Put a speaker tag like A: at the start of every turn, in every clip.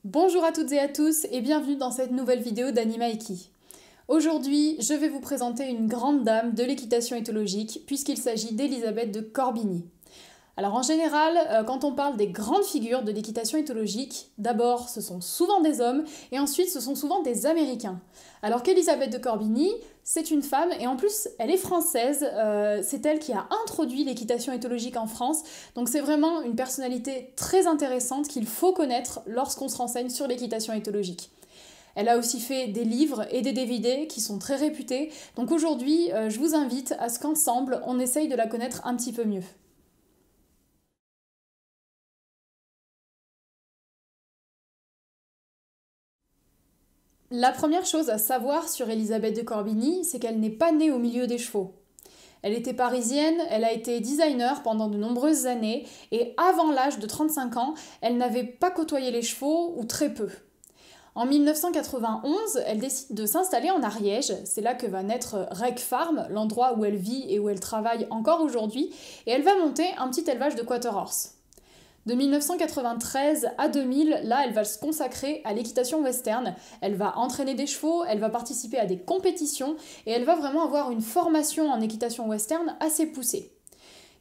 A: Bonjour à toutes et à tous et bienvenue dans cette nouvelle vidéo d'Animaiki. Aujourd'hui, je vais vous présenter une grande dame de l'équitation éthologique puisqu'il s'agit d'Elisabeth de Corbigny. Alors en général, quand on parle des grandes figures de l'équitation éthologique, d'abord ce sont souvent des hommes et ensuite ce sont souvent des Américains. Alors qu'Elisabeth de Corbigny, c'est une femme et en plus elle est française, c'est elle qui a introduit l'équitation éthologique en France, donc c'est vraiment une personnalité très intéressante qu'il faut connaître lorsqu'on se renseigne sur l'équitation éthologique. Elle a aussi fait des livres et des DVD qui sont très réputés, donc aujourd'hui je vous invite à ce qu'ensemble on essaye de la connaître un petit peu mieux. La première chose à savoir sur Elisabeth de Corbigny, c'est qu'elle n'est pas née au milieu des chevaux. Elle était parisienne, elle a été designer pendant de nombreuses années, et avant l'âge de 35 ans, elle n'avait pas côtoyé les chevaux, ou très peu. En 1991, elle décide de s'installer en Ariège, c'est là que va naître Rec Farm, l'endroit où elle vit et où elle travaille encore aujourd'hui, et elle va monter un petit élevage de quarter horse. De 1993 à 2000, là, elle va se consacrer à l'équitation western. Elle va entraîner des chevaux, elle va participer à des compétitions et elle va vraiment avoir une formation en équitation western assez poussée.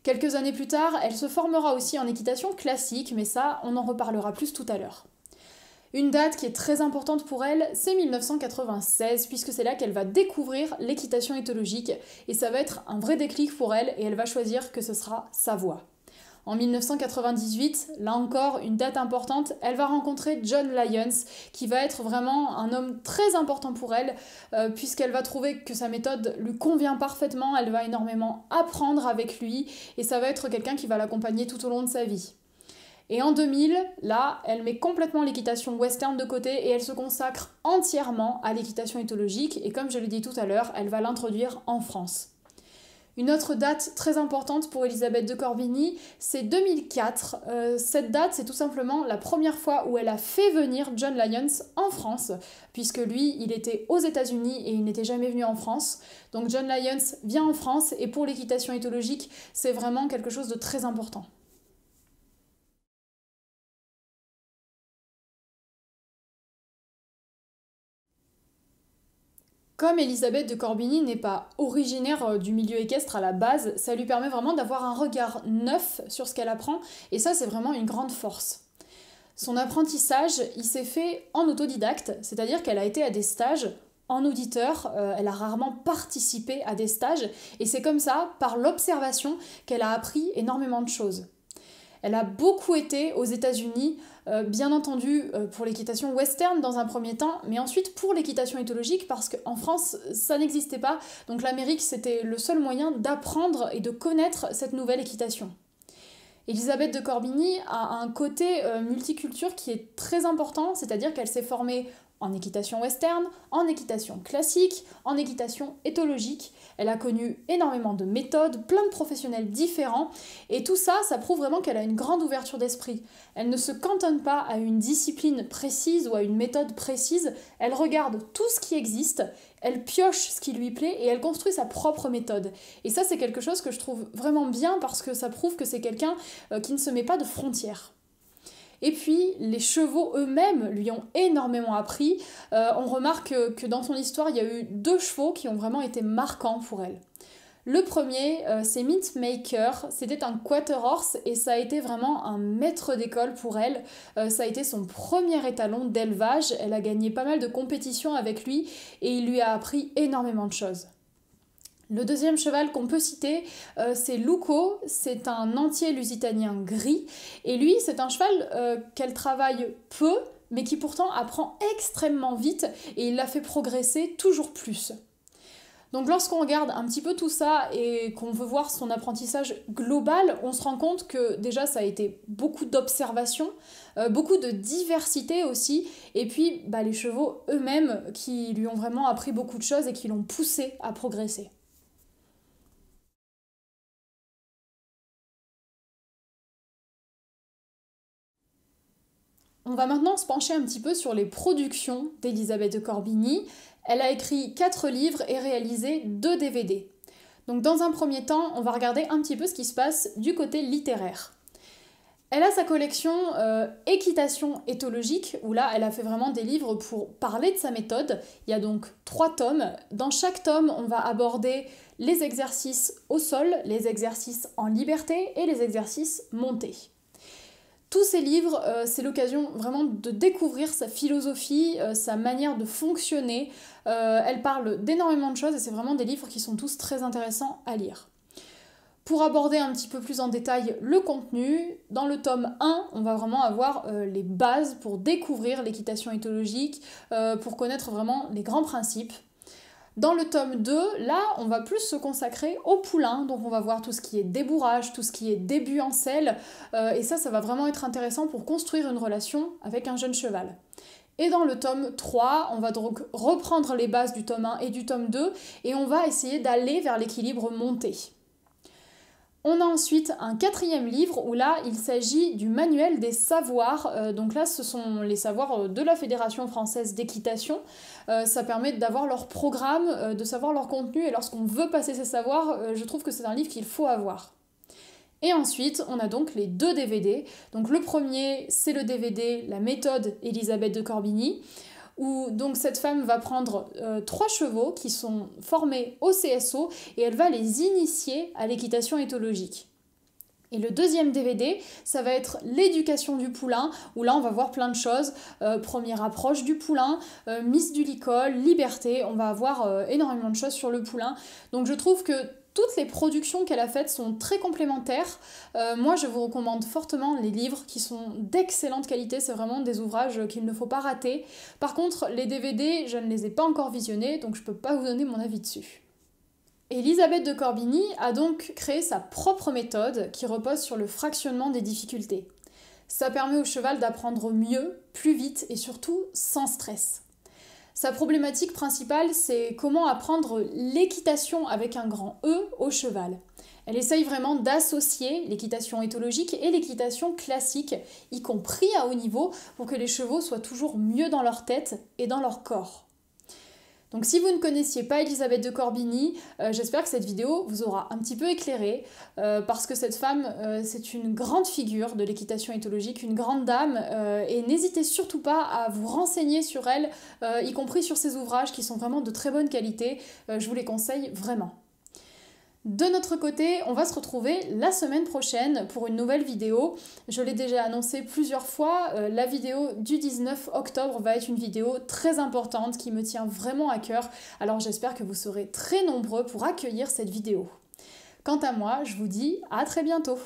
A: Quelques années plus tard, elle se formera aussi en équitation classique, mais ça, on en reparlera plus tout à l'heure. Une date qui est très importante pour elle, c'est 1996, puisque c'est là qu'elle va découvrir l'équitation éthologique, et ça va être un vrai déclic pour elle, et elle va choisir que ce sera sa voie. En 1998, là encore, une date importante, elle va rencontrer John Lyons, qui va être vraiment un homme très important pour elle, puisqu'elle va trouver que sa méthode lui convient parfaitement, elle va énormément apprendre avec lui, et ça va être quelqu'un qui va l'accompagner tout au long de sa vie. Et en 2000, là, elle met complètement l'équitation western de côté et elle se consacre entièrement à l'équitation éthologique, et comme je l'ai dit tout à l'heure, elle va l'introduire en France. Une autre date très importante pour Elisabeth de Corbigny, c'est 2004. Cette date, c'est tout simplement la première fois où elle a fait venir John Lyons en France, puisque lui, il était aux États-Unis et il n'était jamais venu en France. Donc John Lyons vient en France et pour l'équitation éthologique, c'est vraiment quelque chose de très important. Comme Elisabeth de Corbigny n'est pas originaire du milieu équestre à la base, ça lui permet vraiment d'avoir un regard neuf sur ce qu'elle apprend, et ça c'est vraiment une grande force. Son apprentissage, il s'est fait en autodidacte, c'est-à-dire qu'elle a été à des stages en auditeur, elle a rarement participé à des stages, et c'est comme ça, par l'observation, qu'elle a appris énormément de choses. Elle a beaucoup été aux États-Unis, bien entendu pour l'équitation western dans un premier temps, mais ensuite pour l'équitation éthologique parce qu'en France ça n'existait pas, donc l'Amérique c'était le seul moyen d'apprendre et de connaître cette nouvelle équitation. Elisabeth de Corbigny a un côté multiculture qui est très important, c'est-à-dire qu'elle s'est formée en équitation western, en équitation classique, en équitation éthologique. Elle a connu énormément de méthodes, plein de professionnels différents, et tout ça, ça prouve vraiment qu'elle a une grande ouverture d'esprit. Elle ne se cantonne pas à une discipline précise ou à une méthode précise, elle regarde tout ce qui existe, elle pioche ce qui lui plaît et elle construit sa propre méthode. Et ça, c'est quelque chose que je trouve vraiment bien parce que ça prouve que c'est quelqu'un qui ne se met pas de frontières. Et puis, les chevaux eux-mêmes lui ont énormément appris. On remarque que dans son histoire, il y a eu 2 chevaux qui ont vraiment été marquants pour elle. Le premier, c'est Mint Maker, c'était un quarter horse et ça a été vraiment un maître d'école pour elle. Ça a été son premier étalon d'élevage, elle a gagné pas mal de compétitions avec lui et il lui a appris énormément de choses. Le deuxième cheval qu'on peut citer, c'est Luco, c'est un entier lusitanien gris, et lui c'est un cheval qu'elle travaille peu, mais qui pourtant apprend extrêmement vite, et il la fait progresser toujours plus. Donc lorsqu'on regarde un petit peu tout ça et qu'on veut voir son apprentissage global, on se rend compte que déjà ça a été beaucoup d'observation, beaucoup de diversité aussi, et puis les chevaux eux-mêmes qui lui ont vraiment appris beaucoup de choses et qui l'ont poussé à progresser. On va maintenant se pencher un petit peu sur les productions d'Elisabeth de Corbigny. Elle a écrit 4 livres et réalisé 2 DVD. Donc dans un premier temps, on va regarder un petit peu ce qui se passe du côté littéraire. Elle a sa collection Équitation éthologique, où là, elle a fait vraiment des livres pour parler de sa méthode. Il y a donc 3 tomes. Dans chaque tome, on va aborder les exercices au sol, les exercices en liberté et les exercices montés. Tous ces livres, c'est l'occasion vraiment de découvrir sa philosophie, sa manière de fonctionner. Elle parle d'énormément de choses et c'est vraiment des livres qui sont tous très intéressants à lire. Pour aborder un petit peu plus en détail le contenu, dans le tome 1, on va vraiment avoir les bases pour découvrir l'équitation éthologique, pour connaître vraiment les grands principes. Dans le tome 2, là, on va plus se consacrer au poulain, donc on va voir tout ce qui est débourrage, tout ce qui est début en selle, et ça va vraiment être intéressant pour construire une relation avec un jeune cheval. Et dans le tome 3, on va donc reprendre les bases du tome 1 et du tome 2, et on va essayer d'aller vers l'équilibre monté. On a ensuite un 4e livre où là il s'agit du manuel des savoirs, donc là ce sont les savoirs de la Fédération française d'équitation, ça permet d'avoir leur programme, de savoir leur contenu et lorsqu'on veut passer ces savoirs, je trouve que c'est un livre qu'il faut avoir. Et ensuite, on a donc les 2 DVD. Donc le premier, c'est le DVD La méthode Elisabeth de Corbigny, où donc cette femme va prendre 3 chevaux qui sont formés au CSO et elle va les initier à l'équitation éthologique. Et le 2e DVD, ça va être l'éducation du poulain, où là on va voir plein de choses. Première approche du poulain, mise du licol, liberté, on va avoir énormément de choses sur le poulain. Donc je trouve que toutes les productions qu'elle a faites sont très complémentaires. Moi, je vous recommande fortement les livres qui sont d'excellente qualité. C'est vraiment des ouvrages qu'il ne faut pas rater. Par contre, les DVD, je ne les ai pas encore visionnés, donc je ne peux pas vous donner mon avis dessus. Elisabeth de Corbigny a donc créé sa propre méthode qui repose sur le fractionnement des difficultés. Ça permet au cheval d'apprendre mieux, plus vite et surtout sans stress. Sa problématique principale, c'est comment apprendre l'équitation avec un grand E au cheval. Elle essaye vraiment d'associer l'équitation éthologique et l'équitation classique, y compris à haut niveau, pour que les chevaux soient toujours mieux dans leur tête et dans leur corps. Donc si vous ne connaissiez pas Elisabeth de Corbigny, j'espère que cette vidéo vous aura un petit peu éclairé, parce que cette femme, c'est une grande figure de l'équitation éthologique, une grande dame, et n'hésitez surtout pas à vous renseigner sur elle, y compris sur ses ouvrages qui sont vraiment de très bonne qualité, je vous les conseille vraiment. De notre côté, on va se retrouver la semaine prochaine pour une nouvelle vidéo. Je l'ai déjà annoncé plusieurs fois, la vidéo du 19 octobre va être une vidéo très importante qui me tient vraiment à cœur. Alors j'espère que vous serez très nombreux pour accueillir cette vidéo. Quant à moi, je vous dis à très bientôt.